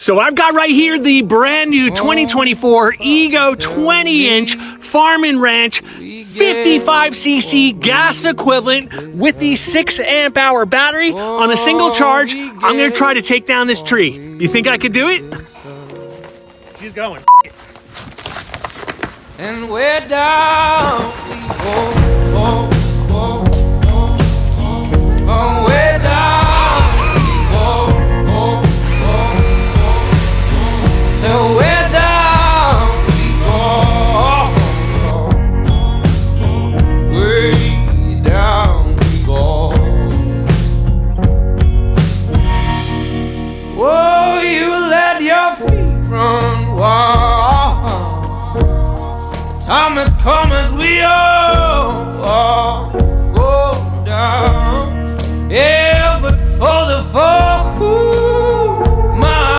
So I've got right here the brand new 2024 Ego 20-inch Farm and Ranch 55cc gas equivalent with the 6 amp hour battery on a single charge. I'm going to try to take down this tree. You think I could do it? She's going. And we're down we go, oh, oh, oh, oh, oh, we're down we go, oh, oh, oh, oh, oh, we're down we go, way down we go. Whoa, you let your feet run wild. Time has come as we all go down. Yeah, but for the fall.